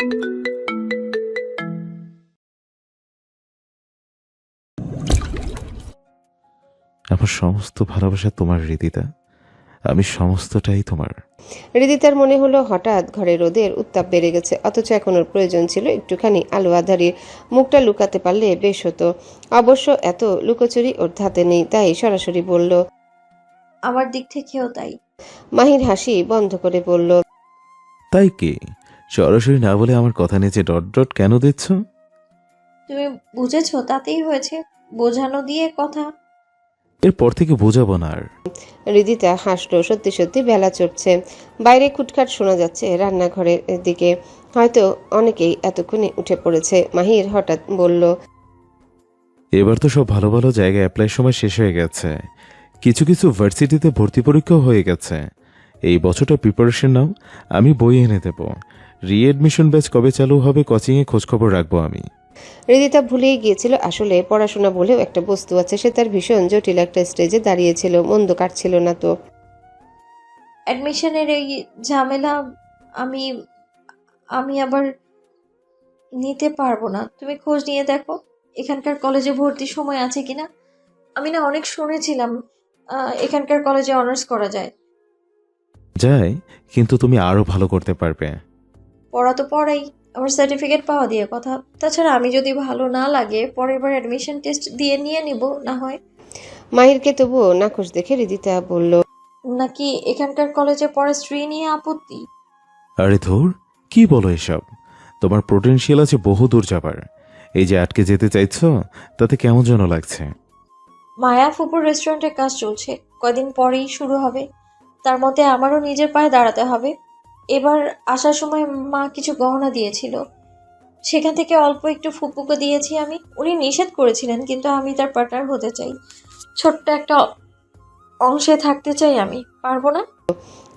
আমার সমস্ত ভালোবাসা তোমার হৃদিতা, আমি সমস্তটাই তোমার। হৃদিতার মনে হলো হঠাৎ ঘরে রোদের উত্তাপ বেড়ে গেছে, অথচ এখন ওর প্রয়োজন ছিল একটুখানি আলো আধারির। মুখটা লুকাতে পারলে বেশ হতো। অবশ্য এত লুকোচুরি ওর ধাতে নেই, তাই সরাসরি বলল। আমার দিক থেকেও তাই। মাহির হাসি বন্ধ করে বলল, তাই কি? সরাসরি না বলে আমার কথা নিচে ডট ডট কেন দিচ্ছ? তুমি বুঝেছো, তাতেই হয়েছে। বোঝানো দিয়ে কথা। এরপর থেকে বোঝাবো না আর। হৃদিতা হাসলো। সত্যি সত্যি বেলা চড়ছে। বাইরে খুটখাট শোনা যাচ্ছে রান্নাঘরের দিকে। হয়তো অনেকেই এতক্ষণে উঠে পড়েছে। মাহির হঠাৎ বলল, এবার তো সব ভালো ভালো জায়গায় অ্যাপ্লাই সময় শেষ হয়ে গেছে। কিছু কিছু ভার্সিটিতে ভর্তি পরীক্ষাও হয়ে গেছে। এই বছরটা প্রিপারেশন নাও, আমি বই এনে দেব। রিএডমিশন ব্যাচ কবে চালু হবে কোচিংয়ে খোঁজখবর রাখবো আমি। হৃদিতা ভুলেই গিয়েছিল আসলে পড়াশোনা বলেও একটা বস্তু আছে। সে তার ভীষণ জটিল একটা স্টেজে দাঁড়িয়েছিল। মন্দ কাটছিল না তো। অ্যাডমিশনের এই ঝামেলা আমি আমি আবার নিতে পারবো না। তুমি খোঁজ নিয়ে দেখো এখানকার কলেজে ভর্তির সময় আছে কিনা। আমি না অনেক শুনেছিলাম এখানকার কলেজে অনার্স করা যায়। যাই, কিন্তু তুমি আরো ভালো করতে পারবে। পড়া তো পড়াই, আমার সার্টিফিকেট পাওয়া দিয়ে কথা। তাছাড়া আমি যদি ভালো না লাগে পরের বার অ্যাডমিশন টেস্ট দিয়ে নিয়ে নিব না হয়। মাহিরকে তবুও নাখোশ দেখে হৃদিতা বলল, নাকি এখানকার কলেজে পড়া স্ত্রী নিয়ে আপত্তি? আরে ধুর, কি বলো এসব? তোমার পোটেনশিয়াল আছে বহু দূর যাবার। এই যে আটকে যেতে চাইছো, তাতে কেমন যেন লাগছে। মায়া ফুপুর রেস্টুরেন্টে কাজ চলছে, কয়দিন পরেই শুরু হবে। তার মধ্যে আমারও নিজের পায়ে দাঁড়াতে হবে। এবার আসার সময় মা কিছু গহনা দিয়েছিল, সেখান থেকে অল্প একটু ফুপুকে দিয়েছি আমি। উনি নিষেধ করেছিলেন, কিন্তু আমি তার পার্টনার হতে চাই। ছোট্ট একটা অংশে থাকতে চাই আমি। পারবো না?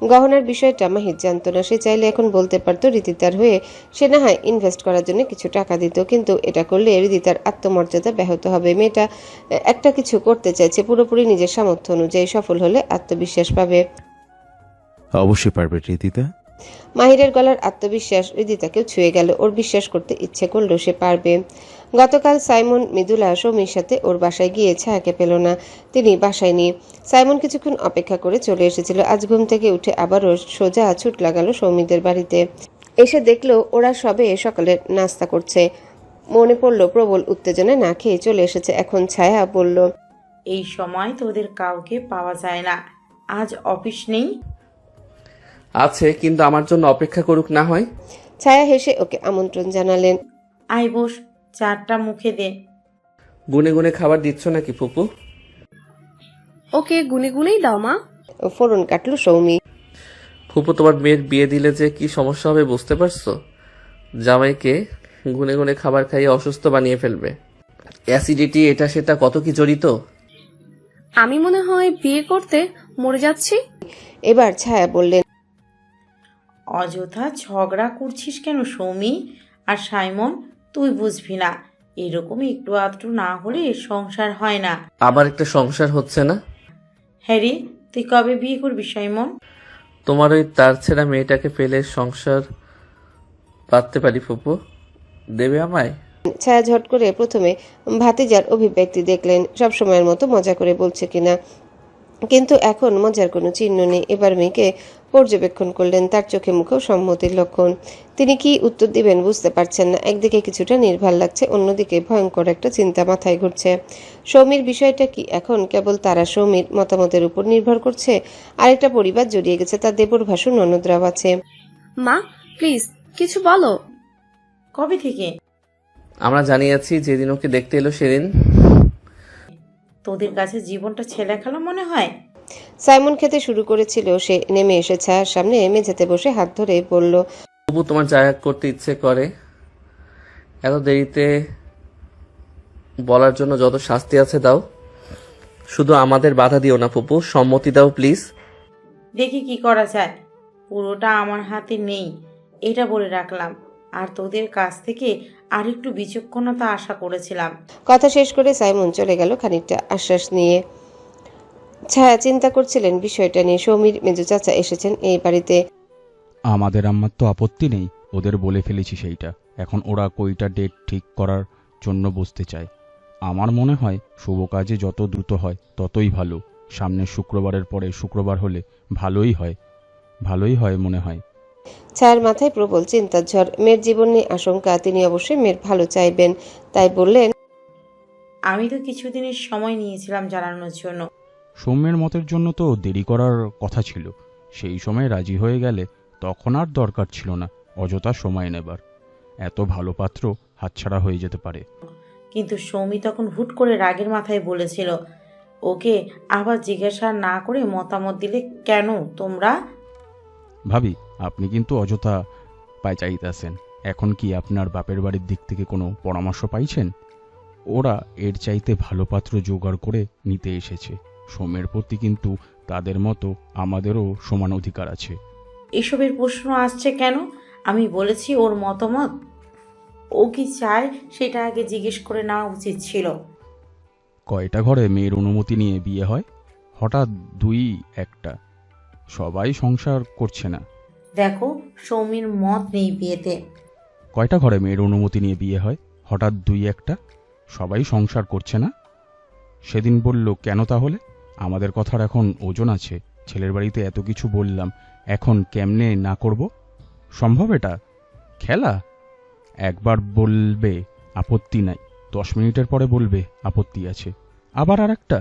গহনার বিষয়টা মাহির জানতো না। সে চাইলে এখন বলতে পারতো হৃদিতার হয়ে সে না হয় ইনভেস্ট করার জন্য কিছু টাকা দিত, কিন্তু এটা করলে হৃদিতার আত্মমর্যাদা ব্যাহত হবে। মেয়েটা একটা কিছু করতে চাইছে, পুরোপুরি নিজের সামর্থ্য অনুযায়ী। সফল হলে আত্মবিশ্বাস পাবে। অবশ্যই পারবে হৃদিতা। মাহিরের গলার আত্মবিশ্বাস হৃদিতাকেও ছুঁয়ে গেল। ওর বিশ্বাস করতে ইচ্ছে করলো সে পারবে। গতকাল সাইমন মৃদুলা সৌমির সাথে ওর বাসায় গিয়ে ছায়াকে পেল না। তিনি বাসায় নেই। সাইমন কিছুক্ষণ অপেক্ষা করে চলে এসেছিল। আজ ঘুম থেকে উঠে আবারও সোজা ছুট লাগালো সৌমিদের বাড়িতে। এসে দেখলো ওরা সবে সকালের নাস্তা করছে। মনে পড়ল প্রবল উত্তেজনায় না খেয়ে চলে এসেছে। এখন ছায়া বলল, এই সময় তোদের কাউকে পাওয়া যায় না। আজ অফিস নেই? আছে, কিন্তু আমার জন্য অপেক্ষা করুক না হয়। ছায়া হেসে ওকে আমন্ত্রণ জানালেন। আয় বস, চারটা মুখে দে। গুনে গুনে খাবার দিচ্ছ নাকি ফুপু? ওকে গুনে গুনেই দাও মা। ফোড়ন কাটলো সৌমি। ফুপু, তোমার মেয়ের বিয়ে দিলে যে কি সমস্যা হবে বুঝতে পারছো? জামাইকে গুনে গুনে খাবার খাইয়ে অসুস্থ বানিয়ে ফেলবে। অ্যাসিডিটি, এটা সেটা কত কি জড়িত। আমি মনে হয় বিয়ে করতে মরে যাচ্ছি। এবার ছায়া বললেন, অযথা ঝগড়া করছিস কেন সৌমি? আর সাইমন, তুই বুঝবি না, এরকম একটু আধটু না হলে সংসার হয় না। আমার একটা সংসার হচ্ছে না। হ্যাঁ রে, তুই কবে বিয়ে করবি সাইমন? তোমার ওই তার ছেঁড়া মেয়েটাকে ফেলে সংসার পাততে পারি ফুপু? দেবে আমায়? ছায়া ঝট করে প্রথমে ভাতিজার অভিব্যক্তি দেখলেন, সবসময়ের মতো মজা করে বলছে কিনা। কিন্তু এখন মজার কোনো চিহ্ন নেই। এবার মেয়েকে পর্যবেক্ষণ করলেন। তার চোখে মুখেও সম্মতির লক্ষণ। তিনি কি উত্তর দিবেন বুঝতে পারছেন না। একদিকে কিছুটা নির্ভার লাগছে, অন্যদিকে ভয়ঙ্কর একটা চিন্তা মাথায় ঘুরছে। সৌমির বিষয়টা কি এখন কেবল তারা সৌমির মতামতের উপর নির্ভর করছে? আরেকটা পরিবার জড়িয়ে গেছে, তার দেবর ভাসুর ননদরাও আছে। মা প্লিজ কিছু বলো। কবে থেকে? আমরা জানিয়েছি যেদিন ওকে দেখতে এলো সেদিন। তোদের কাছে জীবনটা ছেলে খেলা মনে হয়? সাইমন খেতে শুরু করেছিল। সে নেমে এসে ছায়ার সামনে মেঝেতে বসে হাত ধরে বলল, ফুপু, তোমার জায়গা করতে ইচ্ছে করে। এত দেরিতে বলার জন্য যত শাস্তি আছে দাও, শুধু আমাদের বাধা দিও না ফুপু। সম্মতি দাও প্লিজ। দেখি কি করা যায়। পুরোটা আমার হাতে নেই, এটা বলে রাখলাম। আর তোদের কাছ থেকে আরেকটু বিচক্ষণতা আশা করেছিলাম। কথা শেষ করে সাইমন চলে গেল খানিকটা আশ্বাস নিয়ে। ছায়া চিন্তা করছিলেন বিষয়টা নিয়ে। সৌমির মেজো চাচা এসেছেন এই বাড়িতে। আমাদের আম্মার তো আপত্তি নেই, ওদের বলে ফেলেছি সেইটা। এখন ওরা কইটা ডেট ঠিক করার জন্য বসতে চায়। আমার মনে হয় শুভ কাজে যত দ্রুত হয় ততই ভালো। সামনের শুক্রবারের পরে শুক্রবার হলে ভালোই হয় মনে হয়। ছায়ার মাথায় প্রবল চিন্তার ঝড়। মেয়ের জীবন নিয়ে আশঙ্কা। তিনি অবশ্যই মেয়ের ভালো চাইবেন, তাই বললেন, আমি তো কিছুদিনের সময় নিয়েছিলাম জানানোর জন্য। সৌম্যের মতের জন্য তো দেরি করার কথা ছিল। সেই সময় রাজি হয়ে গেলে তখন আর দরকার ছিল না অযথা সময় নেবার। এত ভালো পাত্র হাতছাড়া হয়ে যেতে পারে। কিন্তু সৌমি তখন হুট করে রাগের মাথায় বলেছিল, ওকে আবার জিজ্ঞাসা না করে মতামত দিলে কেন তোমরা? ভাবি, আপনি কিন্তু অযথা চাইতেছেন। এখন কি আপনার বাপের বাড়ির দিক থেকে কোনো পরামর্শ পাইছেন? ওরা এর চাইতে ভালো পাত্র জোগাড় করে নিতে এসেছে। সৌম্যের প্রতি কিন্তু তাদের মতো আমাদেরও সমান অধিকার আছে। এসবের প্রশ্ন আসছে কেন? আমি বলেছি ওর মতামত। ও কি চায় সেটা আগে জিজ্ঞেস করে নেওয়া উচিত ছিল। কয়টা ঘরে মেয়ের অনুমতি নিয়ে বিয়ে হয়? হঠাৎ দুই একটা। সবাই সংসার করছে না। দেখো, সৌমির মত নেই বিয়েতে। কয়টা ঘরে মেয়ের অনুমতি নিয়ে বিয়ে হয়? হঠাৎ দুই একটা। সবাই সংসার করছে না। সেদিন বলল কেন তাহলে? আমাদের কথার এখন ওজন আছে। ছেলের বাড়িতে এত কিছু বললাম, এখন কেমনে না করব? সম্ভব এটা? খেলা? একবার বলবে আপত্তি নাই, 10 মিনিটের পরে বলবে আপত্তি আছে, আবার আর একটা।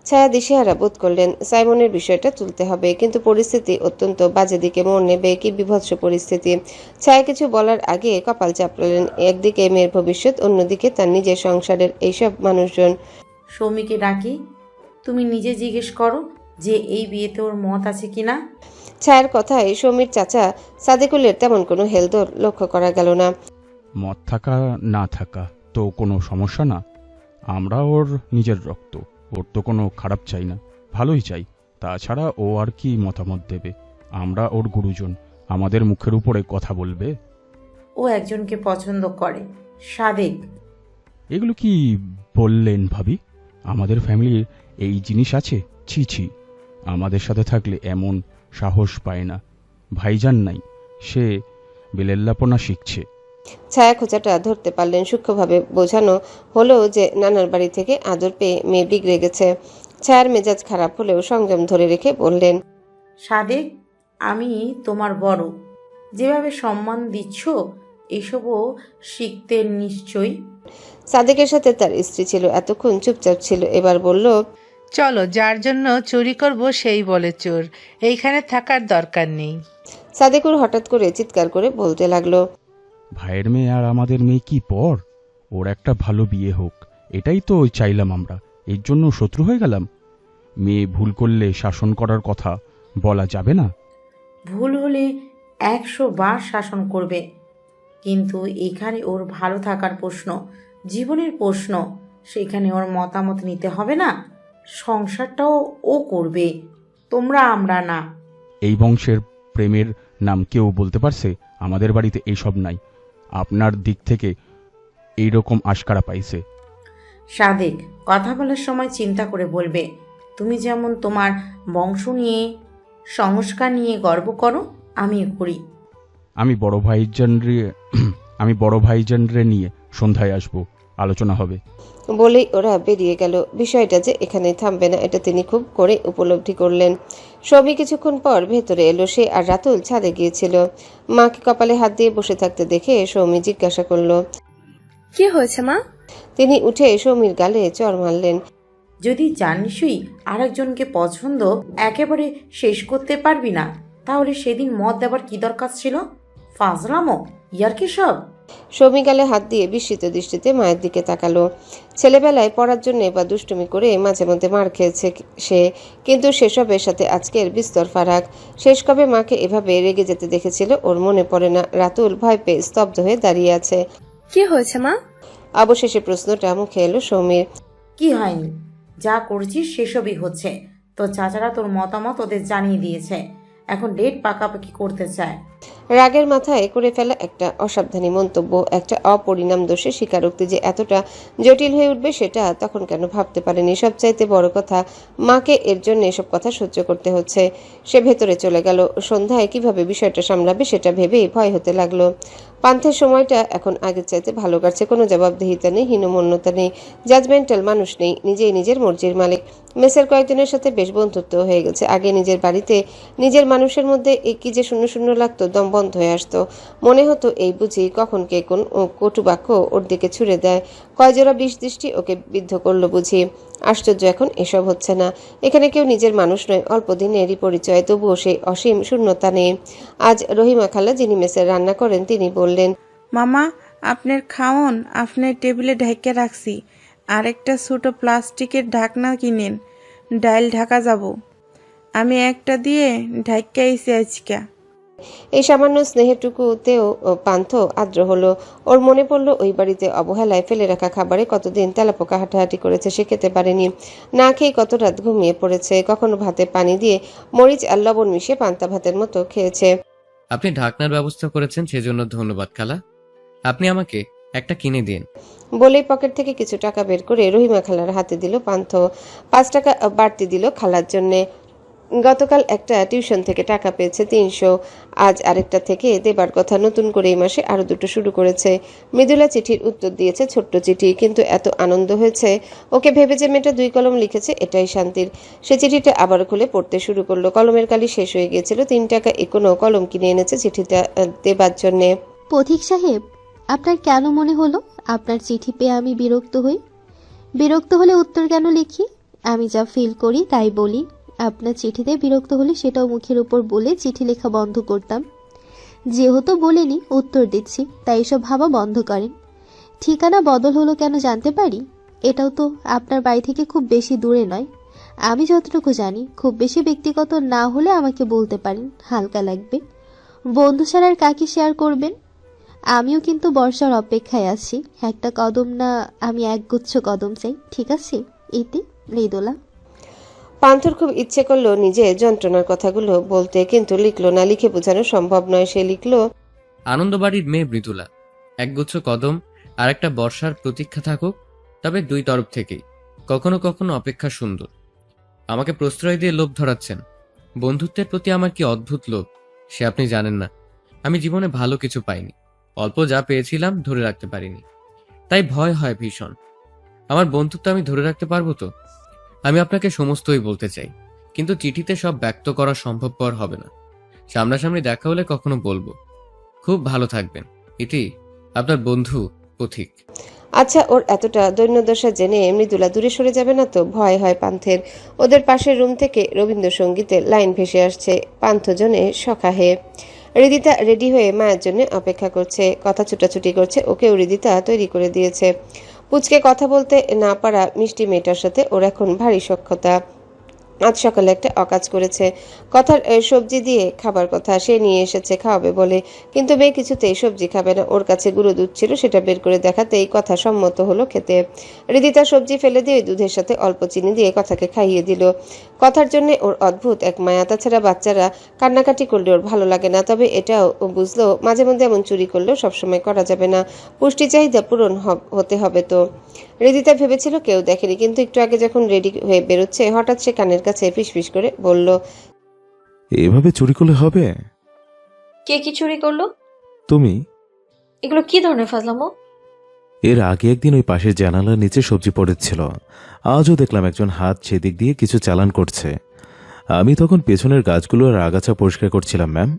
ছায়া দিশেহারা বোধ করলেন। সাইমনের বিষয়টা তুলতে হবে, কিন্তু পরিস্থিতি অত্যন্ত বাজে দিকে মোড় নেবে। কি বিভৎস পরিস্থিতি! ছায়া কিছু বলার আগে কপাল চাপড়ালেন। একদিকে মেয়ের ভবিষ্যৎ, অন্যদিকে তার নিজের সংসারের এইসব মানুষজন। সৌমিকে ডাকি, তুমি নিজে জিজ্ঞেস করো যে এই বিয়েতে ওর মত আছে কিনা। ছায়ার কথায় সমীর চাচা সাদেকুলের তেমন কোনো হেলদোল লক্ষ্য করা গেল না। মত থাকা না থাকা তো কোনো সমস্যা না। আমরা ওর নিজের রক্ত, ওর তো কোনো খারাপ চাই না, ভালোই চাই। তাছাড়া ও আর কি মতামত দেবে? আমরা ওর গুরুজন, আমাদের মুখের উপরে কথা বলবে? ও একজনকে পছন্দ করে, সাদেক। এগুলো কি বললেন ভাবি? আমাদের ফ্যামিলির এই জিনিস আছে? ছি ছি, আমাদের সাথে থাকলে এমন সাহস পায় না। ভাইজান নাই, সে বেলেল্লাপনা শিখছে। ছায়া খোঁচাটা ধরতে পারলেন। সূক্ষ্মভাবে বোঝানো হলো যে নানার বাড়ি থেকে আদর পেয়ে মেয়ে বিগড়ে গেছে। ছায়ার মেজাজ খারাপ হলেও সংযম ধরে রেখে বললেন, সাদেক, আমি তোমার বড়, যেভাবে সম্মান দিচ্ছ এসবও শিখতে নিশ্চয়ই। সাদেকের সাথে তার স্ত্রী ছিল, এতক্ষণ চুপচাপ ছিল, এবার বলল, চলো, যার জন্য চুরি করব সেই বলে চোর, এইখানে থাকার দরকার নেই। সাদেকুর হঠাৎ করে চিৎকার করে বলতে লাগলো, ভাইয়ের মেয়ে আর আমাদের মেয়ে কি পর? ওর একটা ভালো বিয়ে হোক, এটাই তো চাইলাম আমরা। এর জন্য শত্রু হয়ে গেলাম? মেয়ে ভুল করলে শাসন করার কথা বলা যাবে না? ভুল হলে 100 বার শাসন করবে, কিন্তু এখানে ওর ভালো থাকার প্রশ্ন, জীবনের প্রশ্ন। সেখানে ওর মতামত নিতে হবে না। সংসারটাও ও করবে, তোমরা, আমরা না। এই বংশের প্রেমের নাম কেউ বলতে পারছে? আমাদের বাড়িতে এইসব নাই। আপনার দিক থেকে এইরকম আশকারা পাইছে। সাদেক, কথা বলার সময় চিন্তা করে বলবে। তুমি যেমন তোমার বংশ নিয়ে, সংস্কার নিয়ে গর্ব করো, আমিও করি। আমি বড় ভাইজানরে নিয়ে সন্ধ্যায় আসবো, আলোচনা হবে। বলেই ওরা বেরিয়ে গেল। বিষয়টা যে এখানেই থামবে না এটা তিনি খুব করে উপলব্ধি করলেন। সবই কিছুক্ষণ পর ভেতরে এলো। সে আর রাতুল ছাদে গিয়েছিল। মাকে কপালে হাত দিয়ে বসে থাকতে দেখে সৌমি জিজ্ঞাসা করলো, কি হয়েছে মা? তিনি উঠে সৌমির গালে চড় মারলেন। যদি জানিসই আরেকজনকে পছন্দ একেবারে শেষ করতে পারবি না, তাহলে সেদিন মত দেবার কি দরকার ছিল? ফাজলামো, ইয়ার্কি সব। সৌমি গালে হাত দিয়ে বিস্মিত দৃষ্টিতে মায়ের দিকে তাকালো। ছেলেবেলায় পড়ার জন্য বা দুষ্টুমি করে মাঝে মধ্যে মার খেয়েছে সে, কিন্তু সেসবের সাথে আজকের বিস্তর ফারাক। শেষ কবে মাকে এভাবে রেগে যেতে দেখেছিল ওর মনে পড়ে না। রাতুল ভয় পেয়ে স্তব্ধ হয়ে দাঁড়িয়ে আছে। কি হয়েছে মা? অবশেষে প্রশ্নটা মুখে এলো সৌমির। কি হয়নি, যা করছিস সেসবই হচ্ছে। তোর চাচারা তোর মতামত ওদের জানিয়ে দিয়েছে। এখন ডেট পাকাপাকি করতে চায়। রাগের মাথায় করে ফেলা একটা অসাবধানী মন্তব্য, একটা অপরিণাম দোষের স্বীকারোক্তি যে এতটা জটিল হয়ে উঠবে সেটা তখন কেন ভাবতে পারেনি। সবচাইতে বড় কথা, মাকে এর জন্য এসব কথা সহ্য করতে হচ্ছে। সে ভেতরে চলে গেল। সন্ধ্যায় কিভাবে বিষয়টা সামলাবে সেটা ভেবেই ভয় হতে লাগলো। পান্থের সময়টা এখন আগের চাইতে ভালো কাটছে। কোনো জবাবদিহিতা নেই, হীনমন্যতা নেই, জাজমেন্টাল মানুষ নেই, নিজেই নিজের মর্জির মালিক। মেসের কয়েকজনের সাথে বেশ বন্ধুত্ব হয়ে গেছে। আগে নিজের বাড়িতে নিজের মানুষের মধ্যে কি যে শূন্য শূন্য লাগতো, দম বন্ধ হয়ে আসতো। মনে হতো এই বুঝি কখন কে কোন কটু বাক্য ওর দিকে ছুড়ে দেয়, কয়জোড়া বিষ দৃষ্টি ওকে বিদ্ধ করলো বুঝি। আশ্চর্য, এখন এসব হচ্ছে না। এখানে কেউ নিজের মানুষ নয়, অল্প দিনেরই পরিচয়, তবুও সেই অসীম শূন্যতা নেই। আজ রহিমা খালা, যিনি মেসের রান্না করেন, তিনি বললেন, মামা, আপনার খাওন আপনার টেবিলে ঢেকে রাখছি। আরেকটা ছোট প্লাস্টিকের ঢাকনা কিনেন, ডাইল ঢাকা যাব। আমি একটা দিয়ে ঢাকাইছি আজকা। এই সামান্য স্নেহটুকুতেও পান্থ আদ্র হলো। ওর মনে পড়ল ওই বাড়িতে অবহেলায় ফেলে রাখা খাবারে কতদিন তেলাপোকা হাঁটাহাঁটি করেছে, সে খেতে পারেনি। না খেয়ে কত রাত ঘুমিয়ে পড়েছে, কখনো ভাতে পানি দিয়ে মরিচ আর লবণ মিশিয়ে পান্তা ভাতের মতো খেয়েছে। আপনি ঢাকনার ব্যবস্থা করেছেন, সেজন্য ধন্যবাদ খালা। আপনি আমাকে একটা কিনে দিন। বলেই পকেট থেকে কিছু টাকা বের করে রহিমা খালার হাতে দিল পান্থ। 5 টাকা বাড়তি দিল খালার জন্যে। গতকাল একটা টিউশন থেকে টাকা পেয়েছে 300, আজ আরেকটা থেকে দেবার কথা। নতুন করে এই মাসে আরো দুটো শুরু করেছে। মৃদুলা চিঠির উত্তর দিয়েছে, ছোট্ট চিঠি, কিন্তু এত আনন্দ হয়েছে ওকে ভেবে যে মেয়েটা 2 কলম লিখেছে, এটাই শান্তির। সে চিঠিটা আবার খুলে পড়তে শুরু করলো। কলমের কালি শেষ হয়ে গিয়েছিল। 3 টাকা এখনো কলম কিনে এনেছে চিঠিটা দেবার জন্যে। পথিক সাহেব, আপনার কেন মনে হলো আপনার চিঠি পেয়ে আমি বিরক্ত হই? বিরক্ত হলে উত্তর কেন লিখি? আমি যা ফিল করি তাই বলি। আপনার চিঠিতে বিরক্ত হলে সেটাও মুখের উপর বলে চিঠি লেখা বন্ধ করতাম। যেহেতু বলেনি, উত্তর দিচ্ছি, তাই এসব ভাবা বন্ধ করেন। ঠিকানা বদল হলো কেন জানতে পারি? এটাও তো আপনার বাড়ি থেকে খুব বেশি দূরে নয়। আমি যতটুকু জানি, খুব বেশি ব্যক্তিগত না হলে আমাকে বলতে পারেন, হালকা লাগবে। বন্ধু ছাড়া আর কাকে শেয়ার করবেন? আমিও কিন্তু বর্ষার অপেক্ষায় আছি। একটা কদম না, আমি একগুচ্ছ কদম চাই, ঠিক আছে? এতে মৃদুলা। পান্থর খুব ইচ্ছে করলো নিজে যন্ত্রণার কথাগুলো বলতে, কিন্তু লিখলো না। লিখে বোঝানো সম্ভব নয়। সে লিখলো, আনন্দবাড়ির মেয়ে মৃদুলা, একগুচ্ছ কদম আর একটা বর্ষার প্রতীক্ষা থাকুক, তবে 2 তরফ থেকেই। কখনো কখনো অপেক্ষা সুন্দর। আমাকে প্রশ্রয় দিয়ে লোভ ধরাচ্ছেন। বন্ধুত্বের প্রতি আমার কি অদ্ভুত লোভ, সে আপনি জানেন না। আমি জীবনে ভালো কিছু পাইনি, অল্প যা পেয়েছিলাম ধরে রাখতে পারিনি, তাই ভয় হয় ভীষণ। আমার বন্ধুত্ব আমি ধরে রাখতে পারবো তো? আমি আপনাকে সমস্তই বলতে চাই, কিন্তু চিঠিতে সব ব্যক্ত করা সম্ভবপর হবে না। সামনাসামনি দেখা হলে কখনো বলবো। খুব ভালো থাকবেন। ইতি, আপনার বন্ধু পথিক। আচ্ছা, ওর এতটা দৈন্যদশা জেনে মৃদুলা দূরে সরে যাবে না তো? ভয় হয় পান্থের। ওদের পাশের রুম থেকে রবীন্দ্রসঙ্গীতের লাইন ভেসে আসছে। পান্থজনে সখাহে। হৃদিতা রেডি হয়ে মায়ের জন্য অপেক্ষা করছে, কথা ছুটাছুটি করছে। ওকেও হৃদিতা তৈরি করে দিয়েছে। পুচকে কথা বলতে না পারা মিষ্টি মেয়েটার সাথে ওর এখন ভারী সখ্যতা। আজ সকালে একটা অকাজ করেছে। কথার সবজি দিয়ে খাবার কথা, সে নিয়ে এসেছে খাওয়াবে বলে, কিন্তু মেয়ে কিছুতেই সবজি খাবে না। ওর কাছে গুঁড়ো দুধ ছিল, সেটা বের করে দেখাতেই কথা সম্মত হলো খেতে। হৃদিতা সবজি ফেলে দিয়ে দুধের সাথে অল্প চিনি দিয়ে কথাকে খাইয়ে দিল। কথার জন্য ওর অদ্ভুত এক মায়া। তাছাড়া বাচ্চারা কান্নাকাটি করলে ওর ভালো লাগে না। তবে এটাও ও বুঝলো, মাঝে মধ্যে এমন চুরি করলেও সবসময় করা যাবে না। পুষ্টি চাহিদা পূরণ হতে হবে তো। হৃদিতা ভেবেছিল কেউ দেখেনি, কিন্তু একটু আগে যখন রেডি হয়ে বেরোচ্ছে, হঠাৎ সে কানের কাছে ফিসফিস করে বলল, এভাবে চুরি করলে হবে? কে কি চুরি করলো? তুমি? এগুলো কি ধরনের ফাজলামো? এর আগে একদিন ওই পাশের জানালার নিচে সবজি পড়েছিল। আজও দেখলাম একজন হাত সেদিক দিয়ে কিছু চালান করছে। আমি তখন পেছনের গাছগুলো আর আগাছা পরিষ্কার করছিলাম। ম্যাম,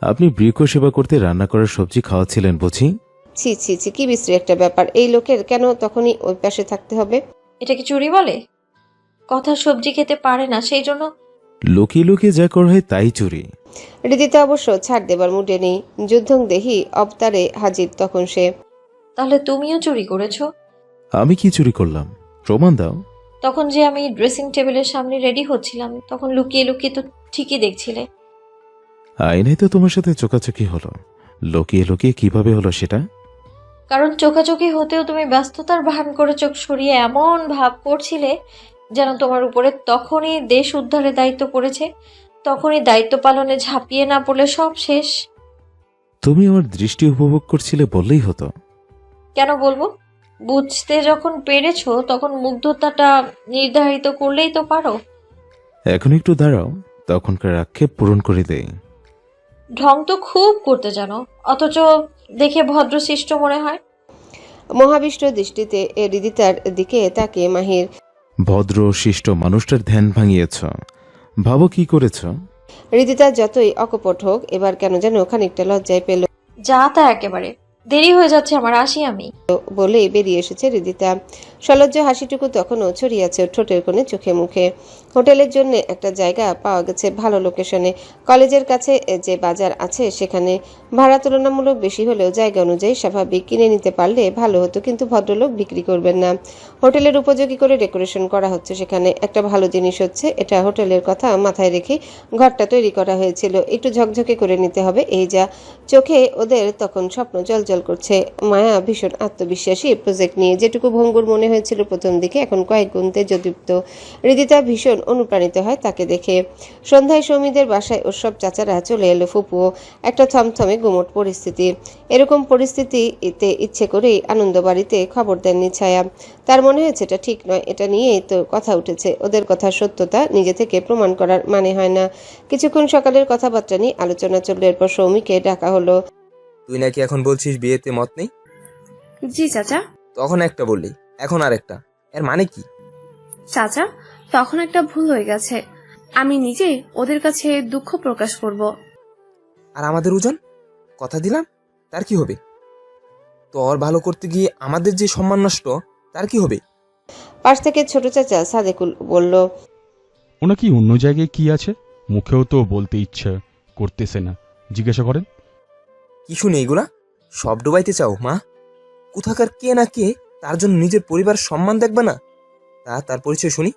আপনি বৃক্ষ সেবা করতে রান্না করার সবজি খাওয়াচ্ছিলেন বুঝি? ছি ছি ছি, কি বিশ্রী একটা ব্যাপার। এই লোকের কেন তখনই ওই পাশে থাকতে হবে? এটা কি চুরি বলে? কথা সবজি খেতে পারে না, সেই জন্য। লুকিয়ে লুকিয়ে যা করা হয় তাই চুরি। হৃদিতা অবশ্য ছাড় দেবার মুডে নেই। যুদ্ধং দেহি অবতারে হাজির তখন সে। তাহলে তুমিও চুরি করেছো? আমি কি চুরি করলাম? প্রমাণ দাও। তখন যে আমি ড্রেসিং টেবিলের সামনে রেডি হচ্ছিলাম, তখন লুকিয়ে লুকিয়ে তো ঠিকই দেখছিলে। আইনে তো তোমার সাথে চোকাচোকি হলো, লুকিয়ে লুকিয়ে কিভাবে হলো সেটা? কারণ চোখাচোখি হতেও তুমি ব্যস্ততার ভান করে চোখ সরিয়ে এমন ভাব করছিলে যেন তোমার উপরে তখনই দেশ উদ্ধারের দায়িত্ব পড়েছে। তখনই দায়িত্ব পালনে ঝাঁপিয়ে না পড়লে সব শেষ। তুমি আমার দৃষ্টি উপভোগ করছিলে বললেই হতো। কেন বলবো? বুঝতে যখন পেরেছো তখন মুগ্ধতাটা নির্ধারিত করলেই তো পারো। এখন একটু দাঁড়াও, তখনকার আক্ষেপ পূরণ করে দেই। ঢং তো খুব করতে জানো, অথচ দেখে ভদ্রশিষ্ট মনে হয়। মহাবিষ্ট দৃষ্টিতে হৃদিতার দিকে তাকিয়ে মাহির ভদ্র শিষ্ট মানুষটার ধ্যান ভাঙিয়েছ। ভাবো কি করেছ। হৃদিতা যতই অকপট হোক এবার কেন যেন খানিকটা লজ্জায় পেল যা তা একেবারে। দেরি হয়ে যাচ্ছে আমার, আসি আমি। বলেই বেরিয়ে এসেছে হৃদিতা। সলজ্জ হাসিটুকু তখনও ছড়িয়ে আছে ঠোঁটের কোণে, চোখে মুখে। হোটেলের জন্য একটা জায়গা পাওয়া গেছে ভালো লোকেশনে। কলেজের কাছে যে বাজার আছে সেখানে ভাড়া তুলনামূলক বেশি হলেও জায়গা অনুযায়ী স্বাভাবিক, কিনে নিতে পারলে ভালো হতো, কিন্তু ভদ্রলোক বিক্রি করবেন না। হোটেলের উপযোগী করে ডেকোরেশন করা হচ্ছে সেখানে। একটা ভালো জিনিস হচ্ছে এটা হোটেলের কথা মাথায় রেখে ঘরটা তৈরি করা হয়েছিল। একটু ঝকঝকে করে নিতে হবে, এই যা। চোখে ওদের তখন স্বপ্ন জলজল করছে। মায়া ভীষণ আত্মবিশ্বাসী প্রজেক্ট নিয়ে, যেটুকু ভঙ্গুর মনে হয়েছিল প্রথম দিকে এখন কয়েক গুণ তেজদীপ্ত। হৃদিতা ভীষণ অনুপ্রাণিত হয় তাকে দেখে। সন্ধ্যায় সৌমিদের বাসায় ওর সব চাচারা চলে এলো, ফুপুও। একটা থমথমে গুমট পরিস্থিতি। এরকম পরিস্থিতিতে ইচ্ছে করেই আনন্দ বাড়িতে খবর দেননি ছায়া। তার মনে হয়েছে এটা ঠিক নয়, এটা নিয়েই তো কথা উঠেছে। ওদের কথার সত্যতা নিজে থেকে প্রমাণ করার মানে হয় না। কিছুক্ষণ সকালের কথাবার্তা নিয়ে আলোচনা চলল, এরপর সৌমিকে ডাকা হলো। তুই নাকি এখন বলছিস বিয়েতে মত নেই? জি চাচা। তখন একটা বললি, এখন আরেকটা, এর মানে কি? চাচা, তখন একটা ভুল হয়ে গেছে, আমি নিজে ওদের কাছে দুঃখ প্রকাশ করব। আর আমাদের ওজন কথা দিলাম, তার কি হবে? তোর ভালো করতে গিয়ে আমাদের যে সম্মান নষ্ট, তার কি হবে? পাশ থেকে ছোট চাচা সাদেকুল বলল, ওনা কি অন্য জায়গায় কি আছে, মুখেও তো বলতে ইচ্ছে করতেছে না, জিজ্ঞাসা করেন। কি শুনে এগুলা? সব ডুবাইতে চাও মা? কোথাকার কে না কে তার জন্য নিজের পরিবার সম্মান দেখবে না? তার পরিচয় শুনি।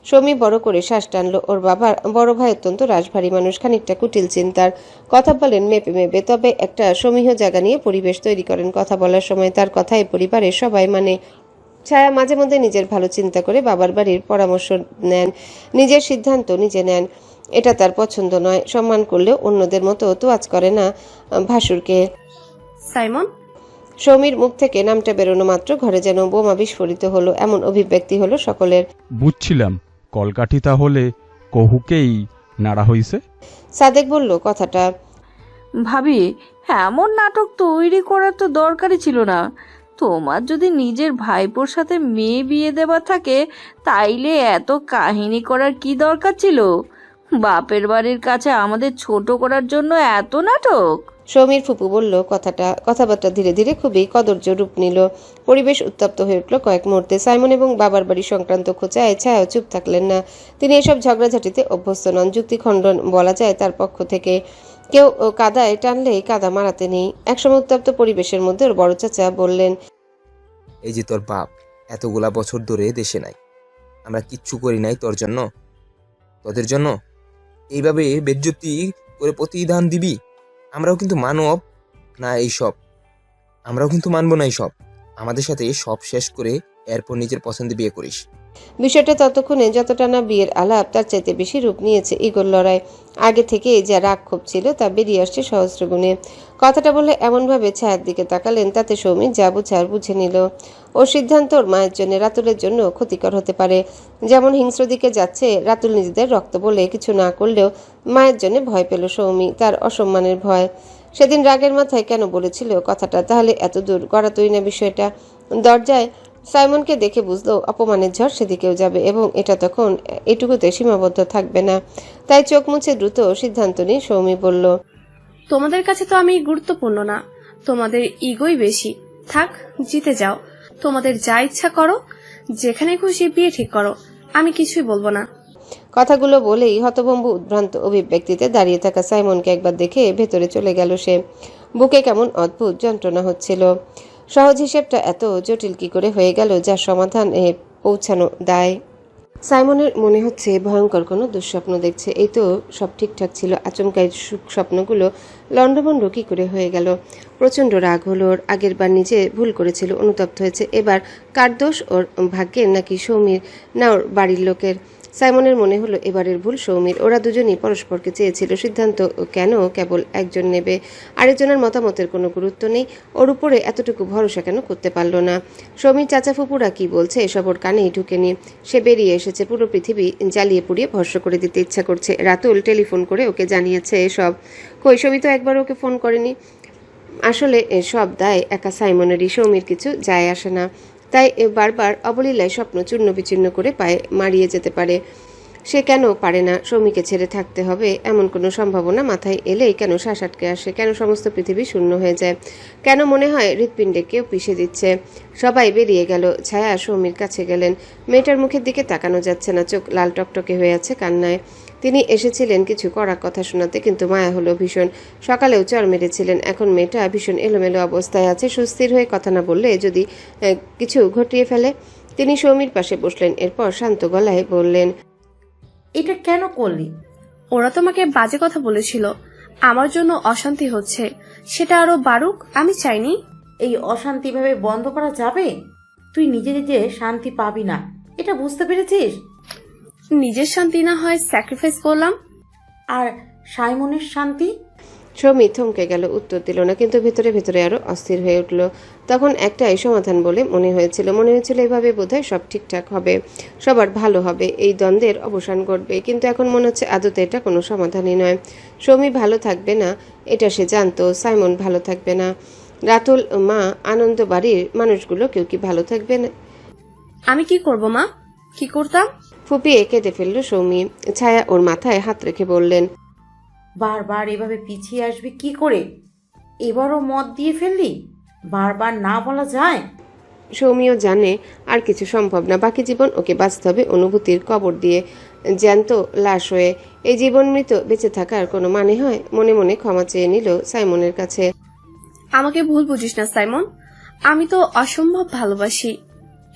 সৌমি বড় করে শ্বাস টানলো। ওর বাবার বড় ভাই অত্যন্ত রাশভারী মানুষ, খানিকটা কুটিল চিন্তার। কথা বলেন মেপে মেপে, তবে একটা সমীহ জায়গা নিয়ে পরিবেশ তৈরি করেন। কথা বলার সময় তার কথাই পরিবারের সবাই মানে। ছায়া মাঝে মধ্যে নিজের ভালো চিন্তা করে বাবার বাড়ির পরামর্শ নেন, নিজের সিদ্ধান্ত নিজে নেন। এটা তার পছন্দ নয়, সম্মান করলেও অন্যদের মতো তোয়াজ করে না ভাসুরকে। সাইমন। সৌমির মুখ থেকে নামটা বেরোনো মাত্র ঘরে যেন বোমা বিস্ফোরিত হলো, এমন অভিব্যক্তি হলো সকলের। বুঝছিলাম কলকাঠি তাহলে কহুকেই নাড়া হইছে। সাদেক বলল কথাটা। ভাবি, এমন নাটক তৈরি করার তো দরকারই ছিল না। তোমার যদি নিজের ভাইপোর সাথে মেয়ে বিয়ে দেওয়া থাকে তাইলে এত কাহিনী করার কি দরকার ছিল? বাপের বাড়ির কাছে আমাদের ছোট করার জন্য এত নাটক? সৌমির ফুপু বলল কথাবার্তা ধীরে ধীরে খুবই কদর্য রূপ নিল। পরিবেশ উত্তপ্ত হয়ে উঠল কয়েক মুহূর্তে। সাইমন এবং বাবার বাড়ি সংক্রান্ত খোঁচায় ছায়াও চুপ থাকলেন না। তিনি এসব ঝগড়াঝাটিতে অভ্যস্ত নন। যুক্তি খণ্ডন বলা যায় তার পক্ষ থেকে। কেউ কাদায় টানলেই কাদা মারাতে নেই। একসময় উত্তপ্ত পরিবেশের মধ্যে ওর বড় চাচা বললেন, এই যে তোর বাপ এতগুলা বছর ধরে দেশে নাই, আমরা কিচ্ছু করি নাই তোর জন্য, তোদের জন্য এইভাবে বেজ্জতি করে প্রতিদান দিবি? আমরাও কিন্তু মানব না এইসব, আমরাও কিন্তু মানব না এইসব। আমাদের সাথে সব শেষ করে এরপর নিজের পছন্দে বিয়ে করিস। বিষয়টা ততক্ষণে যতটা না বিয়ের আলাপ, তার চাইতে বেশি রূপ নিয়েছে ইগোর লড়াই। আগে থেকে যা রাগ ক্ষোভ ছিল তা বেরিয়ে আসছে সহস্র গুণে। কথাটা বলে এমনভাবে ছায়ার দিকে তাকালেন তাতে সৌমি যা বুঝার বুঝে নিল। ওর সিদ্ধান্ত ওর মায়ের জন্য, রাতুলের জন্য ক্ষতিকর হতে পারে। যেমন হিংস্র দিকে যাচ্ছে, রাতুল নিজেদের রক্ত বলে কিছু না করলেও মায়ের জন্য ভয় পেল সৌমি, তার অসম্মানের ভয়। সেদিন রাগের মাথায় কেন বলেছিল কথাটা? তাহলে এত দূর গড়াতই না বিষয়টা। দরজায় সাইমনকে দেখে বুঝলো অপমানের ঝড় সেদিকেও যাবে, এবং এটা তখন এটুকুতে সীমাবদ্ধ থাকবে না। তাই চোখ মুছে দ্রুত সিদ্ধান্ত নিয়ে সৌমি বলল, তোমাদের কাছে তো আমি গুরুত্বপূর্ণ না, তোমাদের ইগোই বেশি। থাক, জিতে যাও, তোমাদের যা ইচ্ছা করো, যেখানে খুশি বিয়ে ঠিক করো, আমি কিছুই বলবো না। কথাগুলো বলেই হতভম্ব উদ্ভ্রান্ত অভিব্যক্তিতে দাঁড়িয়ে থাকা সাইমনকে একবার দেখে ভেতরে চলে গেল সে। বুকে কেমন অদ্ভুত যন্ত্রণা হচ্ছিল। সহজ হিসেবটা এত জটিল কি করে হয়ে গেল, যার সমাধান পৌঁছানো দায়। সাইমনের মনে হচ্ছে ভয়ঙ্কর কোনো দুঃস্বপ্ন দেখছে। এই তো সব ঠিকঠাক ছিল, আচমকাই স্বপ্নগুলো লণ্ডভণ্ড কি করে হয়ে গেল। প্রচণ্ড রাগ হলো ওর। আগের বার নিজে ভুল করেছিল, অনুতপ্ত হয়েছে। এবার কার দোষ, ওর ভাগ্যের নাকি সৌমির না ওর বাড়ির লোকের? সাইমনের মনে হলো এবারের ভুল সৌমির। ওরা দুজনই পরস্পরকে চেয়েছিল, সিদ্ধান্ত কেন কেবল একজন নেবে? আরেকজনের মতামতের কোনো গুরুত্ব নেই? ওর উপরে এতটুকু ভরসা কেন করতে পারল না? সৌমির চাচা ফুপুরা কি বলছে এসব ওর কানেই ঢুকেনি। সে বেরিয়ে এসেছে, পুরো পৃথিবী জ্বালিয়ে পুড়িয়ে ভস্য করে দিতে ইচ্ছা করছে। রাতুল টেলিফোন করে ওকে জানিয়েছে এসব। কই, সৌমি তো একবার ওকে ফোন করেনি। আসলে সব দায় একা সাইমনেরই, সৌমির কিছু যায় আসে না। তাই বারবার অবলীলায় স্বপ্ন চূর্ণ বিচূর্ণ করে পায়ে মারিয়ে যেতে পারে। সে কেন পারে না সৌমিকে ছেড়ে থাকতে হবে এমন কোনো সম্ভাবনা মাথায় এলেই কেন শ্বাস আটকে আসে, কেন সমস্ত পৃথিবী শূন্য হয়ে যায়, কেন মনে হয় হৃৎপিণ্ডে কেউ পিষে দিচ্ছে। সবাই বেরিয়ে গেল। ছায়া সৌমির কাছে গেলেন। মেয়েটার মুখের দিকে তাকানো যাচ্ছে না, চোখ লাল টকটকে হয়ে আছে কান্নায়। তিনি এসেছিলেন কিছু কড়া কথা শোনাতে, কিন্তু মায়া হলো ভীষণ। সকালেও চড় মেরেছিলেন, এখন মেয়েটা ভীষণ এলোমেলো অবস্থায় আছে। সুস্থির হয়ে কথা না বললে যদি কিছু ঘটিয়ে ফেলে। তিনি সৌমির পাশে বসলেন, এরপর শান্ত গলায় বললেন, এটা কেন করলি? ওরা তোমাকে বাজে কথা বলেছিল, আমার জন্য অশান্তি হচ্ছে, সেটা আরো বাড়ুক আমি চাইনি। এই অশান্তি ভাবে বন্ধ করা যাবে? তুই নিজে নিজে শান্তি পাবি না, এটা বুঝতে পেরেছিস? নিজের শান্তি না হয় স্যাক্রিফাইস করলাম। আর সাইমনের শান্তি? সৌমি থমকে গেল, উত্তর দিল না, কিন্তু ভেতরে ভেতরে আরো অস্থির হয়ে উঠল। তখন একটাই সমাধান বলে মনে হয়েছিল এভাবে বোধহয় সব ঠিকঠাক হবে, সবার ভালো হবে, এই দ্বন্দ্বের অবসান ঘটবে। কিন্তু এখন মনে হচ্ছে আদতে এটা কোনো সমাধানই নয়। সৌমি ভালো থাকবে না এটা সে জানতো, সাইমন ভালো থাকবে না, রাতুল, মা, আনন্দ বাড়ির মানুষগুলো কেউ কি ভালো থাকবে না? আমি কি করব মা, কি করতাম? ফুপিয়ে কেঁদে ফেলল সৌমি। ছায়া ওর মাথায় হাত রেখে বললেন, বারবার এভাবে পিছিয়ে আসবি কি করে? এবারও মত দিয়ে ফেললি? বারবার না বলা যায়? সৌমিও জানে আর কিছু সম্ভব না, বাকি জীবন ওকে বাঁচতে হবে অনুভূতির কবর দিয়ে, জ্যান্ত লাশ হয়ে। এই জীবন মৃত বেঁচে থাকার কোনো মানে হয়? মনে মনে ক্ষমা চেয়ে নিল সাইমনের কাছে। আমাকে ভুল বুঝিস না সাইমন, আমি তো অসম্ভব ভালোবাসি,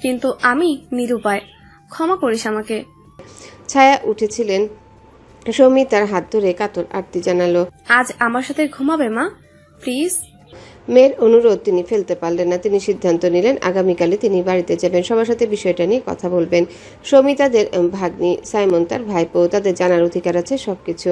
কিন্তু আমি নিরুপায়, ক্ষমা করিস আমাকে। ছায়া উঠেছিলেন, সৌমি তার হাত ধরে কাতর আরতি জানালো। আজ আমার সাথে ঘুমাবে মা, প্লিজ? মেয়ের অনুরোধ তিনি ফেলতে পারলেন না। তিনি সিদ্ধান্ত নিলেন আগামীকালে তিনি বাড়িতে যাবেন, সবার সাথে বিষয়টা নিয়ে কথা বলবেন। সৌমি তাদের ভাগ্নি, সাইমন তার ভাইপো, তাদের জানার অধিকার আছে সবকিছু।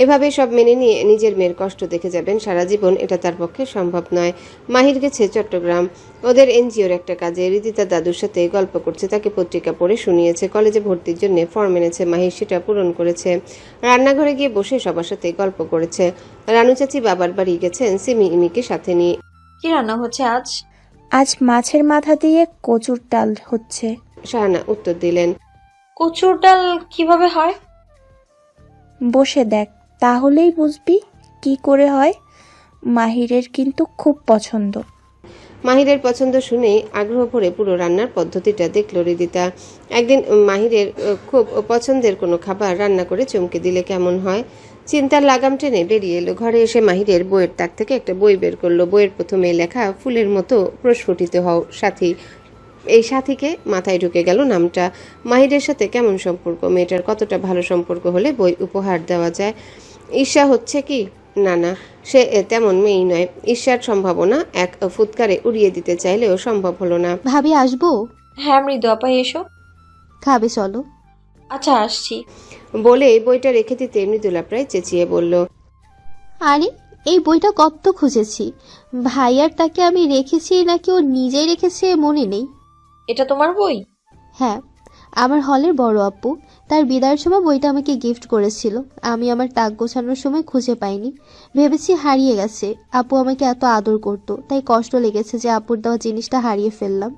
এভাবে সব মেনে নিয়ে নিজের মেয়ের কষ্ট দেখে যাবেন সারা জীবন, এটা তার পক্ষে সম্ভব নয়। মাহির গেছে চট্টগ্রাম, ওদের এনজিওর একটা কাজে। রীতিতা দাদুর সাথে গল্প করছে, তাকে পত্রিকা পড়ে শুনিয়েছে। কলেজে ভর্তির জন্য ফর্ম এনেছে, মাহির সেটা পূরণ করেছে। রান্নাঘরে গিয়ে বসে সবার সাথে গল্প করেছে। রানু চাচি বাবার বাড়ি গেছেন সিমি ইমিকে সাথে নিয়ে। কি রান্না হচ্ছে আজ? আজ মাছের মাথা দিয়ে কচুর ডাল হচ্ছে। শাহানা উত্তর দিলেন, কচুর ডাল কিভাবে হয়? বসে দেখ, তাহলেই বুঝবি কি করে হয়। মাহিরের কিন্তু খুব পছন্দ। মাহিরের পছন্দ শুনেই আগ্রহ ভরে পুরো রান্নার পদ্ধতিটা দেখল হৃদিতা। একদিন মাহিরের খুব পছন্দের কোনো খাবার রান্না করে চমকে দিলে কেমন হয়? চিন্তার লাগাম টেনে বেরিয়ে এলো। ঘরে এসে মাহিরের বইয়ের তাক থেকে একটা বই বের করলো। বইয়ের প্রথমে লেখা ফুলের মতো প্রস্ফুটিত হও সাথী। এই সাথীকে মাথায় ঢুকে গেল নামটা। মাহিরের সাথে কেমন সম্পর্ক, মেয়েটার কতটা ভালো সম্পর্ক হলে বই উপহার দেওয়া যায়? ঈর্ষা হচ্ছে কি? না না, সে তেমন মেয়েই নয়। ঈর্ষার সম্ভাবনা এক ফুৎকারে উড়িয়ে দিতে চাইলেও সম্ভব হলো না। ভাবি আসবো? হ্যাঁ মৃদু আপা, এসো। খাবে চলো। আচ্ছা আসছি। বলে বইটা রেখে দিতে মৃদুলা প্রায় চেঁচিয়ে বলল, আরে এই বইটা কত খুঁজেছি, ভাইয়ার তাকে আমি রেখেছি নাকি ও নিজেই রেখেছে মনে নেই। এটা তোমার বই? হ্যাঁ, আমার হলের বড় আপু তার বিদায়ের সময় বইটা আমাকে গিফট করেছিল। আমি আমার তাক গোছানোর সময় খুঁজে পাইনি, ভেবেছি হারিয়ে গেছে। আপু আমাকে এত আদর করতো, তাই কষ্ট লেগেছে যে আপুর দেওয়া জিনিসটা হারিয়ে ফেললাম।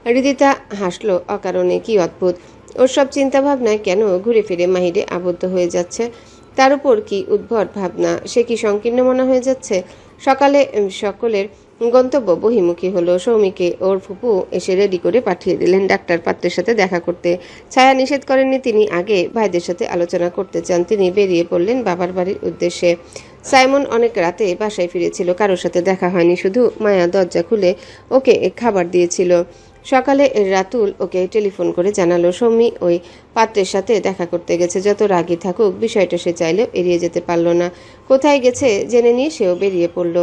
হৃদিতা হাসলো অকারণে। কি অদ্ভুত, ওর সব চিন্তা ভাবনায় কেন ঘুরে ফিরে মাহিরে আবদ্ধ হয়ে যাচ্ছে। তার উপর কি উদ্ভট ভাবনা, সে কি সংকীর্ণ মনে হয়ে যাচ্ছে। সকালে সকলের গন্তব্য বহিমুখী হলো। সৌমিকে ওর ফুপু এসে রেডি করে পাঠিয়ে দিলেন ডাক্তার পাত্রের সাথে দেখা করতে। ছায়া নিষেধ করেননি, তিনি আগে ভাইদের সাথে আলোচনা করতে চান। তিনি বেরিয়ে পড়লেন বাবার বাড়ির উদ্দেশ্যে। সাইমন অনেক রাতে বাসায় ফিরেছিল, কারোর সাথে দেখা হয়নি, শুধু মায়া দরজা খুলে ওকে খাবার দিয়েছিল। সকালে রাতুল ওকে টেলিফোন করে জানালো সৌমি ওই পাত্রের সাথে দেখা করতে গেছে। যত রাগী থাকুক বিষয়টা সে চাইলেও এড়িয়ে যেতে পারল না। কোথায় গেছে জেনে নিয়ে সেও বেরিয়ে পড়ল।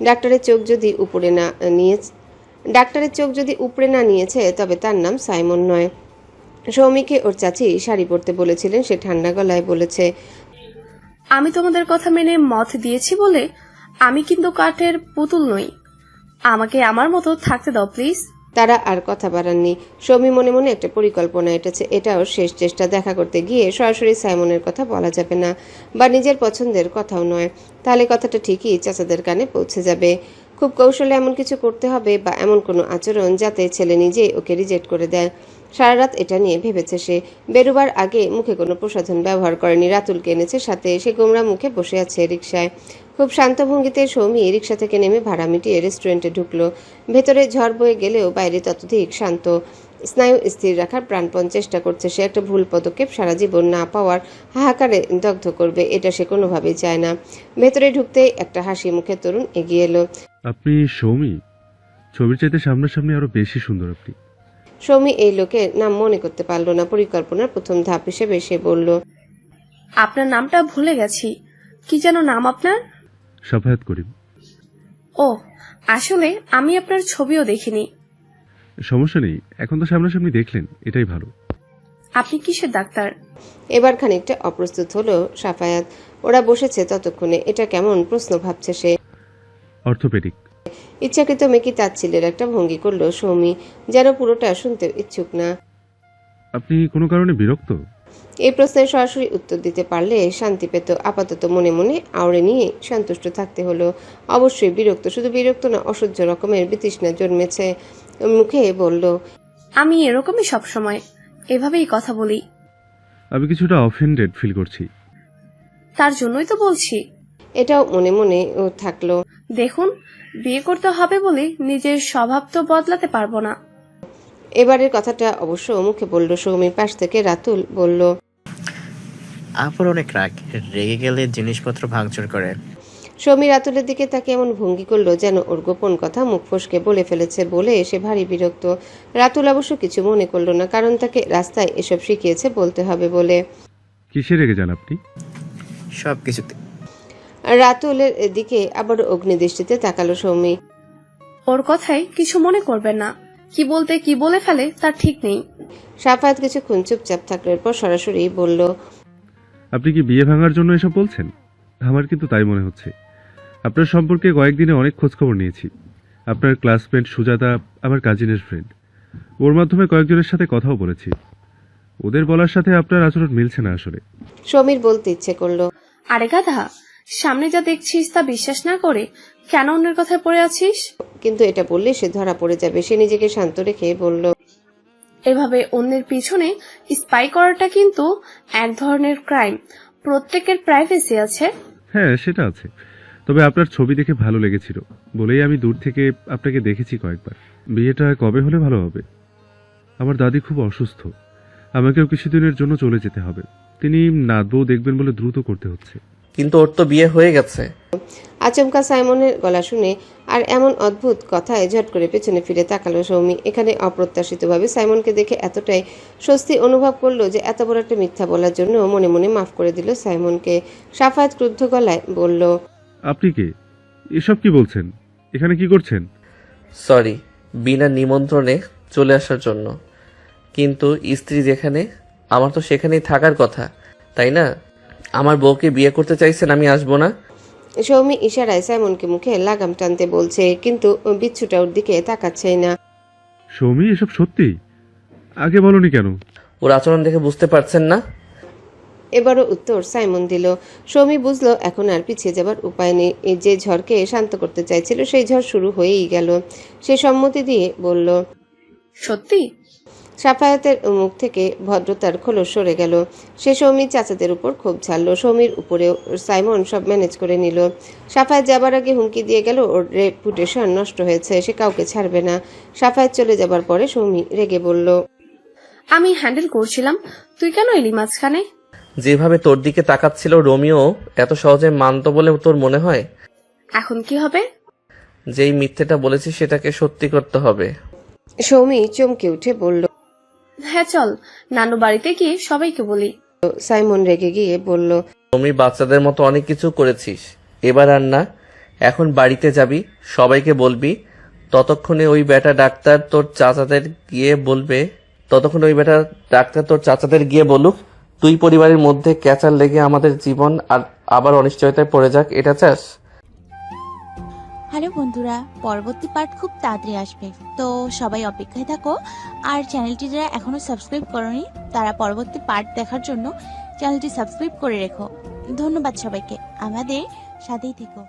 ডাক্তারের চোখ যদি উপড়ে না নিয়েছে তবে তার নাম সাইমন নয়। সৌমিকে ওর চাচি শাড়ি পরতে বলেছিলেন, সে ঠান্ডা গলায় বলেছে, আমি তোমাদের কথা মেনে মত দিয়েছি বলে আমি কিন্তু কাঠের পুতুল নই। আমাকে আমার মতো থাকতে দাও প্লিজ। তারা আর কথা বাড়াননি। সৌমি মনে মনে একটা পরিকল্পনা এঁটেছে, এটাও শেষ চেষ্টা। দেখা করতে গিয়ে সরাসরি সাইমনের কথা বলা যাবে না, বা নিজের পছন্দের কথাও নয়, তাহলে কথাটা ঠিকই চাচাদের কানে পৌঁছে যাবে। খুব কৌশলে এমন কিছু করতে হবে, বা এমন কোনো আচরণ যাতে ছেলে নিজেই ওকে রিজেক্ট করে দেয়। সারা রাত এটা নিয়ে ভেবেছে সে। বেরোবার আগে মুখে কোনো প্রসাধন ব্যবহার করেনি, রাতুলকে এনেছে সাথে। সে গোমরা মুখে বসে আছে রিকশায়। খুব শান্ত ভঙ্গিতে সৌমি রিকশা থেকে নেমে ভাড়া মিটিয়ে রেস্টুরেন্টে ঢুকলো। ভেতরে ঝড় বয়ে গেলেও বাইরে ততোধিক শান্ত। স্নায়ু স্থির রাখার প্রাণপণ চেষ্টা করছে সে। একটা ভুল পদক্ষেপ সারা জীবন না পাওয়ার হাহাকারে দগ্ধ করবে, এটা সে কোনোভাবেই চায় না। ভেতরে ঢুকতেই একটা হাসি মুখে তরুণ এগিয়ে এলো। আপনি সৌমি? ছবির চাইতে সামনাসামনি আরো বেশি সুন্দর আপনি। সৌমি এই লোকের নাম মনে করতে পারল না। পরিকল্পনার প্রথম ধাপ হিসেবে সে বলল, আপনার নামটা ভুলে গেছি, কি যেন নাম আপনার? সাফায়াত করিম। ও, আসলে আমি আপনার ছবিও দেখিনি। সমস্যা নেই, এখন তো সামনাসামনি দেখলেন, এটাই ভালো। আপনি কিসের ডাক্তার? এবার খানিকটা অপ্রস্তুত হলো সাফায়াত। ওরা বসেছে ততক্ষণে। এটা কেমন প্রশ্ন ভাবছে সে। অর্থোপেডিক। ইচ্ছাকৃত মেকি তাচ্ছিলের একটা ভঙ্গি করলো সৌমি, যেন পুরোটা শুনতে ইচ্ছুক না। আপনি কোনো কারণে বিরক্ত? এই প্রশ্নের সরাসরি উত্তর দিতে পারলে শান্তি পেত। আপাতত মনে মনে আওড়ে নিয়ে সন্তুষ্ট থাকতে হলো। অবশ্যই বিরক্ত, শুধু বিরক্ত না, অসহ্য রকমের বিতৃষ্ণা জন্মেছে। মুখে বলল, আমি এরকমই সবসময় এভাবেই কথা বলি। আমি কিছুটা অফেন্ডেড ফিল করছি। তার জন্যই তো বলছি। এটাও মনে মনে ও থাকলো। দেখুন, বিয়ে করতে হবে বলে নিজের স্বভাব তো বদলাতে পারবো না। এবারের কথাটা অবশ্য মুখে বলল সৌমির পাশ থেকে রাতুল বলল, আপুর অনেক রাগ, রেগে গেলে জিনিসপত্র ভাঙচুর করে। সৌমি রাতুলের দিকে তাকে এমন ভঙ্গি করলো যেন ওর গোপন কথা মুখ ফসকে বলে ফেলেছে বলে সে ভারী বিরক্ত। রাতুল অবশ্য কিছু মনে করলো না, কারণ তাকে রাস্তায় এসব শিখিয়েছে বলতে হবে বলে। কিসে রেগে যান আপনি? সব কিছুতে। রাতুলের দিকে আবার অগ্নিদৃষ্টিতে তাকালো সৌমি। ওর কথায় কিছু মনে করবেন না, কি বলতে কি বলে ফেলে তার ঠিক নেই। সাফায়াত কিছুক্ষণ চুপচাপ থাকলো, এরপর সরাসরি বলল, আপনি কি বিয়ে ভাঙার জন্য এসব বলছেন? আমার কিন্তু তাই মনে হচ্ছে। আপনার সম্পর্কে কয়েকদিনে অনেক খোঁজখবর নিয়েছি। আপনার ক্লাসমেট সুজাতা আমার কাজিনের ফ্রেন্ড, ওর মাধ্যমে কয়েকজনের সাথে কথাও বলেছি। ওদের বলার সাথে আপনার আচরণ মিলছে না আসলে। সৌমির বলতে ইচ্ছে করলো, আরে গাধা, সামনে যা দেখছিস তা বিশ্বাস না করে কেন অন্যের কথায় পড়ে আছিস? কিন্তু এটা বললে সে ধরা পড়ে যাবে। সে নিজেকে শান্ত রেখে বলল, এভাবে অন্যের পিছনে স্পাই করাটা কিন্তু এক ধরনের ক্রাইম। প্রত্যেকের প্রাইভেসি আছে। হ্যাঁ, সেটা আছে, তবে আপনার ছবি দেখে ভালো লেগেছিল বলেই আমি দূর থেকে আপনাকে দেখেছি কয়েকবার। বিয়েটা কবে হলে ভালো হবে? আমার দাদি খুব অসুস্থ, আমাকেও কিছুদিনের জন্য চলে যেতে হবে। তিনি নাত বউ দেখবেন বলে দ্রুত করতে হচ্ছে। কিন্তু ওর তো বিয়ে হয়ে গেছে। আচমকা সাইমনের গলা শুনে আর এমন অদ্ভুত কথায় ঝট করে পেছনে ফিরে তাকালো সৌমি। এখানে অপ্রত্যাশিতভাবে সাইমনকে দেখে এতটাই স্বস্তি অনুভব করলো যে এত বড় একটা মিথ্যা বলার জন্য মনে মনে মাফ করে দিল সাইমনকে। সাফায়াত ক্রুদ্ধ গলায় বলল, আপনি কে? এসব কি বলছেন? এখানে কি করছেন? সরি, বিনা নিমন্ত্রণে চলে আসার জন্য। কিন্তু স্ত্রী যেখানে, আমার তো সেখানেই থাকার কথা, তাই না? আমার বউকে বিয়ে করতে চাইছেন, আমি আসবো না? সৌমি ইশারায় সাইমনকে মুখে লাগাম টানতে বলছে, কিন্তু বিচ্ছুটা ওর দিকে তাকাচ্ছেই না। সৌমি, এসব সত্যি? আগে বলনি কেন? ওর আচরণ দেখে বুঝতে পারছেন না? এবারও উত্তর সাইমন দিল। সৌমি বুঝলো এখন আর পিছিয়ে যাবার উপায় নেই। এই যে ঝড়কে শান্ত করতে চাইছিল সেই ঝড় শুরু হয়েই গেল। সে সম্মতি দিয়ে বলল, সত্যি? সাফায়াতের মুখ থেকে ভদ্রতার খোলস সরে গেল। সে সৌমির চাচাদের উপর ক্ষোভ ঝাড়ল। সৌমির উপরেও সাইমন সব ম্যানেজ করে নিল। সাফায়াত যাবার আগে হুমকি দিয়ে গেল ওর রেপুটেশন নষ্ট হয়েছে, সে কাউকে ছাড়বে না। সাফায়াত চলে যাবার পরে সৌমি রেগে বলল, আমি হ্যান্ডেল করছিলাম, তুই কেন এলি মাঝখানে? যেভাবে তোর দিকে তাকাচ্ছিল রোমিও এত সহজে মানতো বলে তোর মনে হয়? এখন কি হবে? যেই মিথ্যেটা বলেছি সেটাকে সত্যি করতে হবে। সৌমি চমকে উঠে বলল, হ্যাঁ চল, নানু বাড়িতে গিয়ে সবাইকে বলি। সাইমন রেগে গিয়ে বলল, তুমি বাচ্চাদের মতো অনেক কিছু করেছিস, এবার আর না। এখন বাড়িতে যাবি, সবাইকে বলবি। ততক্ষণে ওই বেটা ডাক্তার তোর চাচাদের গিয়ে বলবে ততক্ষণ ওই বেটা ডাক্তার তোর চাচাদের গিয়ে বলুক তুই পরিবারের মধ্যে ক্যাচার লেগে আমাদের জীবন আর আবার অনিশ্চয়তায় পড়ে যাক, এটা চাস? হ্যালো বন্ধুরা, পরবর্তী পার্ট খুব তাড়াতাড়ি আসবে, তো সবাই অপেক্ষায় থাকো। আর চ্যানেলটি যারা এখনো সাবস্ক্রাইব করনি তারা পরবর্তী পার্ট দেখার জন্য চ্যানেলটি সাবস্ক্রাইব করে রেখো। ধন্যবাদ সবাইকে, আমাদের সাথেই থেকো।